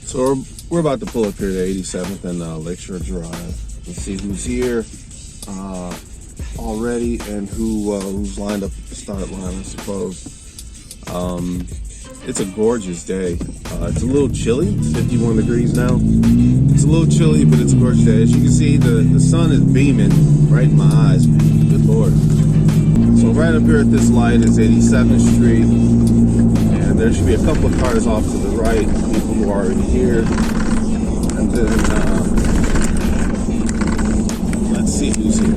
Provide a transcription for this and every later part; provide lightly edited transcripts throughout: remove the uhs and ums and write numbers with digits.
So we're about to pull up here to 87th and Lakeshore Drive. Let's see who's here already and who's lined up at the start line, I suppose. It's a gorgeous day. It's a little chilly. It's 51 degrees now. It's a little chilly, but it's a gorgeous day. As you can see, the sun is beaming right in my eyes. Good Lord. So right up here at this light is 87th Street. And there should be a couple of cars off to the right, people who are already here. And then, let's see who's here.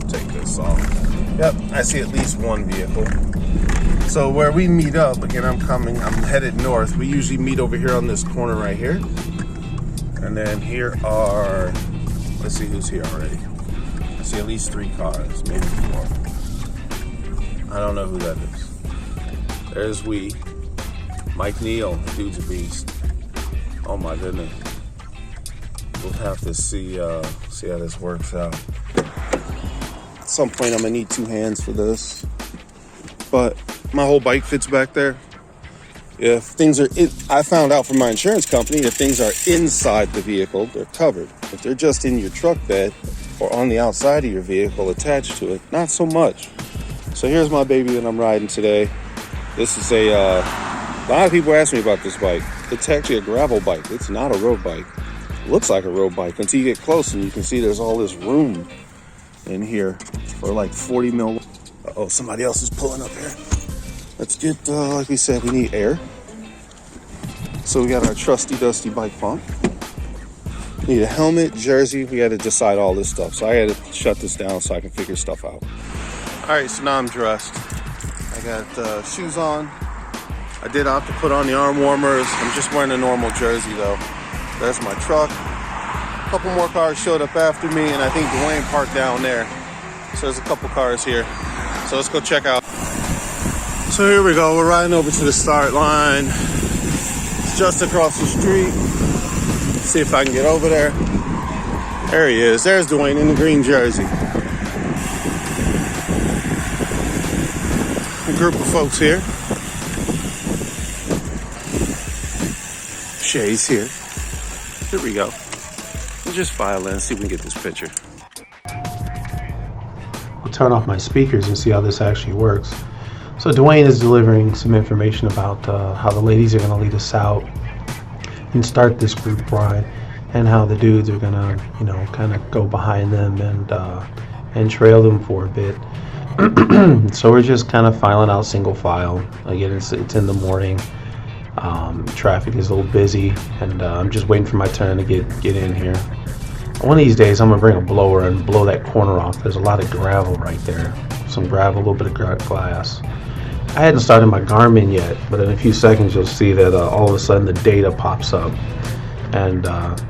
Take this off. Yep, I see at least one vehicle. So where we meet up, again, I'm headed north. We usually meet over here on this corner right here. And then here are, let's see who's here already. I see at least 3 cars, maybe 4. I don't know who that is. There's Mike Neal, the dude's a beast. Oh my goodness. We'll have to see how this works out. At some point I'm gonna need 2 hands for this. But my whole bike fits back there. If things are, I found out from my insurance company, if things are inside the vehicle, they're covered. If they're just in your truck bed or on the outside of your vehicle attached to it, not so much. So here's my baby that I'm riding today. This is a lot of people ask me about this bike. It's actually a gravel bike. It's not a road bike. It looks like a road bike until you get close and you can see there's all this room in here for like 40 mil. Oh, somebody else is pulling up here. Let's get, like we said, we need air. So we got our trusty dusty bike pump. Need a helmet, jersey. We got to decide all this stuff. So I had to shut this down so I can figure stuff out. All right, so now I'm dressed. I got shoes on. I did opt to put on the arm warmers. I'm just wearing a normal jersey though. There's my truck. A couple more cars showed up after me, and I think Dwayne parked down there. So there's a couple cars here. So let's go check out. So here we go. We're riding over to the start line. It's just across the street. Let's see if I can get over there. There he is. There's Dwayne in the green jersey. A group of folks here. Shay's here. Here we go. We'll just file in, see if we can get this picture. I'll turn off my speakers and see how this actually works. So Dwayne is delivering some information about how the ladies are going to lead us out and start this group ride, and how the dudes are going to, kind of go behind them and trail them for a bit. So we're just kind of filing out single file. Again, it's in the morning. Traffic is a little busy, and I'm just waiting for my turn to get in here. One of these days I'm gonna bring a blower and blow that corner off. There's a lot of gravel right there. Some gravel, a little bit of glass. I hadn't started my Garmin yet, but in a few seconds you'll see that all of a sudden the data pops up, and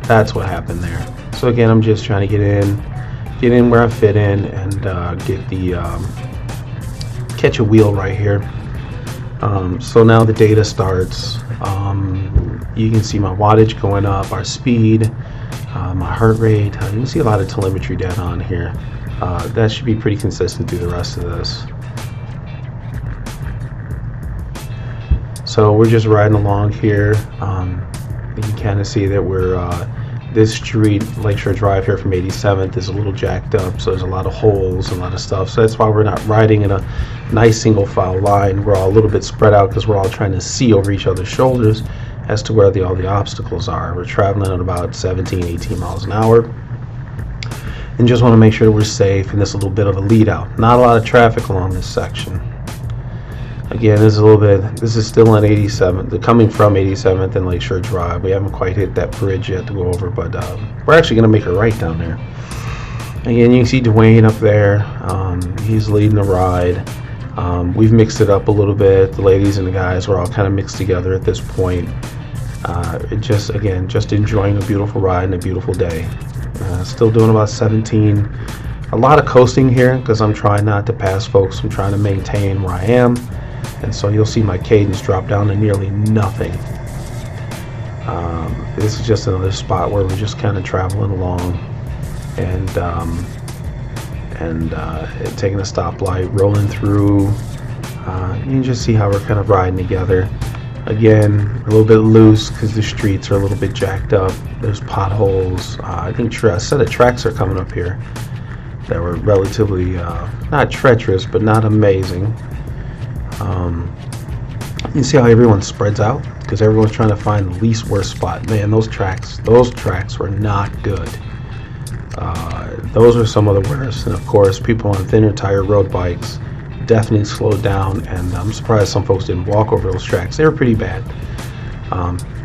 that's what happened there. So again, I'm just trying to get in where I fit in, and get the catch a wheel right here. So now the data starts. You can see my wattage going up, our speed, my heart rate. You can see a lot of telemetry data on here. That should be pretty consistent through the rest of this. So we're just riding along here. You can kind of see that we're this street, Lakeshore Drive here from 87th, is a little jacked up, so there's a lot of holes and a lot of stuff. So that's why we're not riding in a nice single file line. We're all a little bit spread out because we're all trying to see over each other's shoulders as to where all the obstacles are. We're traveling at about 17, 18 miles an hour. And just want to make sure that we're safe, and this is a little bit of a lead out. Not a lot of traffic along this section. Again, this is still on 87th, coming from 87th and Lakeshore Drive. We haven't quite hit that bridge yet to go over, but we're actually going to make a right down there. Again, you can see Dwayne up there. He's leading the ride. We've mixed it up a little bit. The ladies and the guys are all kind of mixed together at this point. Just enjoying a beautiful ride and a beautiful day. Still doing about 17. A lot of coasting here because I'm trying not to pass folks. I'm trying to maintain where I am. And so you'll see my cadence drop down to nearly nothing. This is just another spot where we're just kind of traveling along and taking a stoplight, rolling through. You can just see how we're kind of riding together. Again, a little bit loose because the streets are a little bit jacked up. There's potholes. I think a set of tracks are coming up here that were relatively not treacherous, but not amazing. You see how everyone spreads out because everyone's trying to find the least worst spot. Man, those tracks were not good. Those are some of the worst. And of course, people on thinner tire road bikes definitely slowed down, and I'm surprised some folks didn't walk over those tracks. They were pretty bad.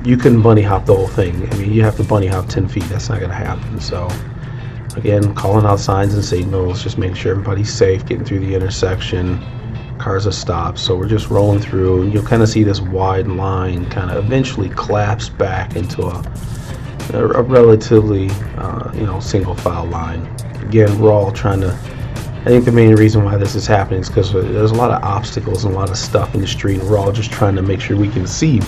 You couldn't bunny hop the whole thing. I mean, you have to bunny hop 10 feet. That's not going to happen. So again, calling out signs and signals, just making sure everybody's safe, getting through the intersection. Cars are stopped, so we're just rolling through. You'll kind of see this wide line kind of eventually collapse back into a relatively single file line. Again, we're all trying to, I think the main reason why this is happening is because there's a lot of obstacles and a lot of stuff in the street, and we're all just trying to make sure we can see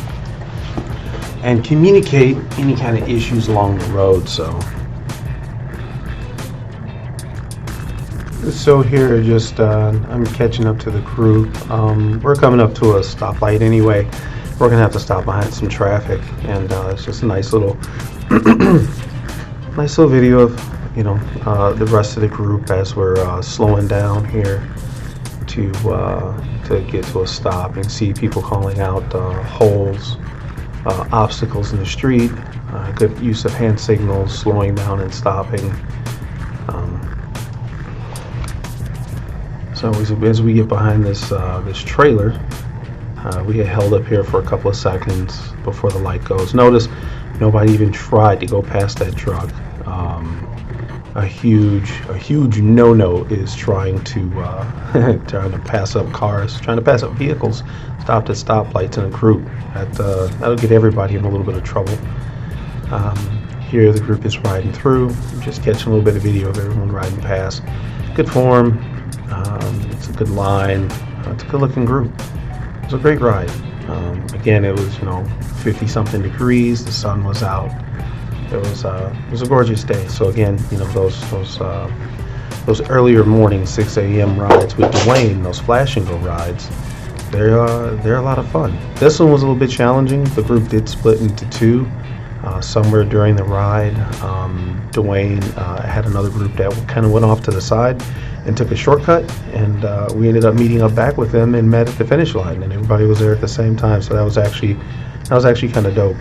and communicate any kind of issues along the road. So here, just I'm catching up to the group. We're coming up to a stoplight anyway. We're gonna have to stop behind some traffic, and it's just a nice little video of the rest of the group as we're slowing down here to get to a stop, and see people calling out holes, obstacles in the street, good use of hand signals, slowing down and stopping. So as we get behind this trailer, we get held up here for a couple of seconds before the light goes. Notice nobody even tried to go past that truck. A huge no-no is trying to pass up cars, trying to pass up vehicles, stopped at stoplights in a group. That'll get everybody in a little bit of trouble. Here the group is riding through, just catching a little bit of video of everyone riding past. Good form. It's a good line. It's a good-looking group. It was a great ride. Again, it was 50-something degrees. The sun was out. It was a gorgeous day. So again, those earlier morning 6 a.m. rides with Dwayne, those flash and go rides, they're a lot of fun. This one was a little bit challenging. The group did split into two. Somewhere during the ride, Dwayne had another group that kind of went off to the side and took a shortcut, and we ended up meeting up back with them and met at the finish line, and everybody was there at the same time. So that was actually kind of dope.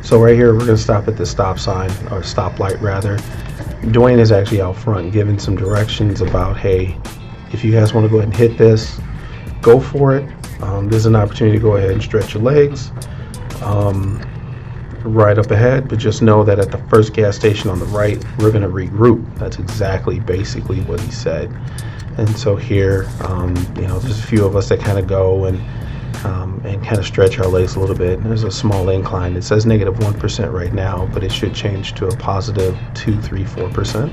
So right here, we're going to stop at the stop sign, or stoplight rather. Dwayne is actually out front giving some directions about, hey, if you guys want to go ahead and hit this, go for it. There's an opportunity to go ahead and stretch your legs. Right up ahead, but just know that at the first gas station on the right, we're going to regroup. That's basically what he said. And so here, there's a few of us that kind of go and kind of stretch our legs a little bit. There's a small incline. It says -1% right now, but it should change to a positive 2, 3, 4%.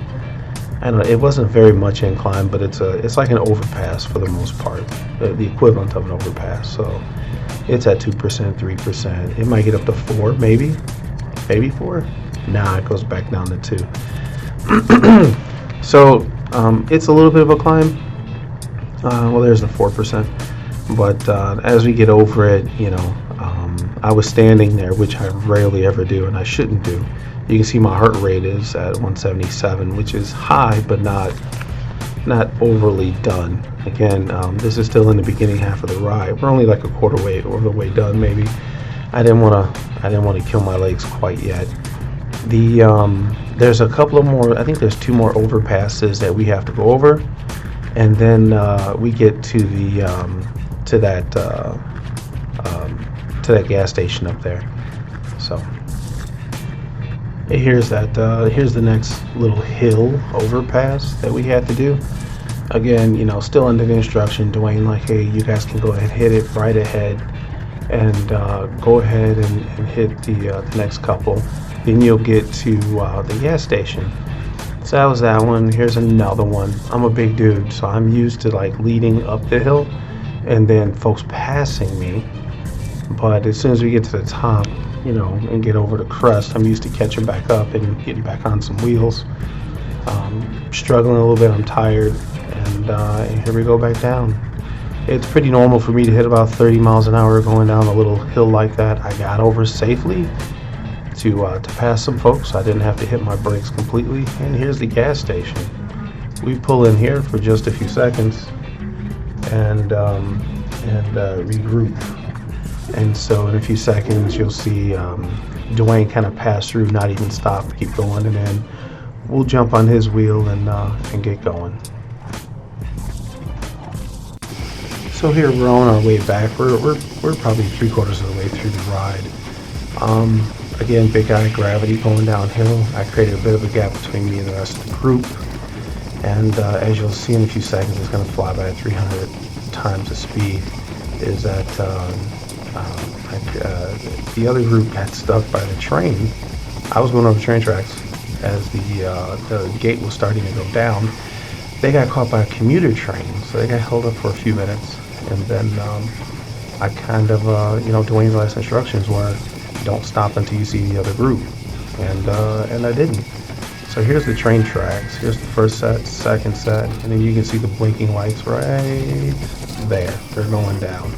I don't know, it wasn't very much incline, but it's like an overpass for the most part, the equivalent of an overpass. So it's at 2%, 3%. It might get up to 4, maybe 4. Nah, it goes back down to 2. So it's a little bit of a climb. Well, there's the 4%. But as we get over it, I was standing there, which I rarely ever do, and I shouldn't do. You can see my heart rate is at 177, which is high, but not overly done. Again, this is still in the beginning half of the ride. We're only like a quarter way or the way done, maybe. I didn't want to kill my legs quite yet. There's a couple of more. I think there's 2 more overpasses that we have to go over, and then we get to that gas station up there. So here's the next little hill overpass that we had to do. Again, still under the instruction, Dwayne, like, hey, you guys can go ahead, hit it right ahead, and go ahead and hit the next couple. Then you'll get to the gas station. So that was that one. Here's another one. I'm a big dude, so I'm used to like leading up the hill and then folks passing me. But as soon as we get to the top, and get over the crest, I'm used to catching back up and getting back on some wheels. Struggling a little bit, I'm tired, and here we go back down. It's pretty normal for me to hit about 30 miles an hour going down a little hill like that. I got over safely to pass some folks. I didn't have to hit my brakes completely. And here's the gas station. We pull in here for just a few seconds and regroup. And so in a few seconds, you'll see Dwayne kind of pass through, not even stop, keep going, and then we'll jump on his wheel and get going. So here we're on our way back. We're probably 3/4 of the way through the ride. Again, big eye gravity going downhill. I created a bit of a gap between me and the rest of the group. And as you'll see in a few seconds, it's going to fly by at 300 times the speed. Is that the other group got stuck by the train. I was going over train tracks as the gate was starting to go down. They got caught by a commuter train, so they got held up for a few minutes. And then I kind of, Dwayne's last instructions were, don't stop until you see the other group. And I didn't. So here's the train tracks. Here's the first set, second set, and then you can see the blinking lights right there. They're going down.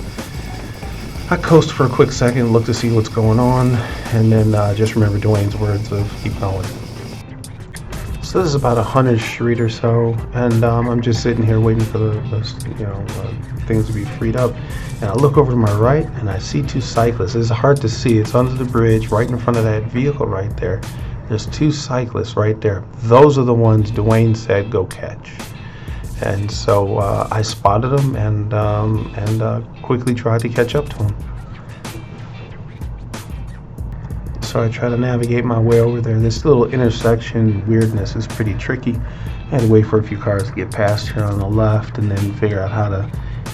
I coast for a quick second, look to see what's going on, and then just remember Dwayne's words of keep going. So this is about 100th Street or so, and I'm just sitting here waiting for the things to be freed up. And I look over to my right, and I see two cyclists. It's hard to see. It's under the bridge, right in front of that vehicle right there. There's two cyclists right there. Those are the ones Dwayne said go catch. And so I spotted them and quickly tried to catch up to them. So I try to navigate my way over there. This little intersection weirdness is pretty tricky. I had to wait for a few cars to get past here on the left and then figure out how to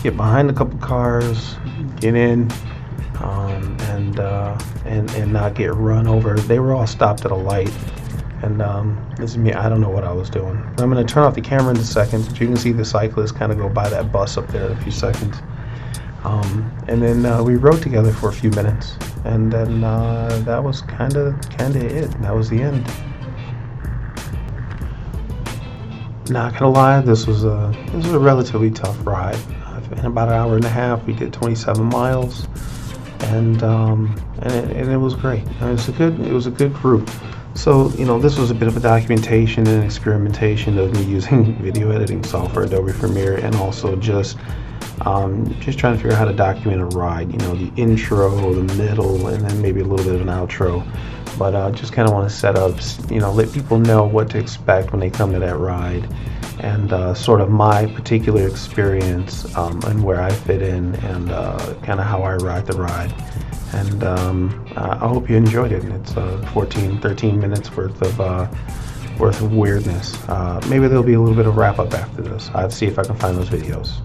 get behind a couple cars, get in, and not get run over. They were all stopped at a light. And this is me, I don't know what I was doing. I'm going to turn off the camera in a second, but you can see the cyclists kind of go by that bus up there in a few seconds. And then we rode together for a few minutes, and then that was kind of it. That was the end. Not gonna lie, this was a relatively tough ride. In about an hour and a half, we did 27 miles, and it was great. It was a good group. So this was a bit of a documentation and experimentation of me using video editing software, Adobe Premiere, and also just trying to figure out how to document a ride. The intro, the middle, and then maybe a little bit of an outro. But just kind of want to set up, let people know what to expect when they come to that ride, and sort of my particular experience and where I fit in, and kind of how I ride the ride. And I hope you enjoyed it. It's 13 minutes worth of weirdness. Maybe there'll be a little bit of wrap up after this. I'll see if I can find those videos.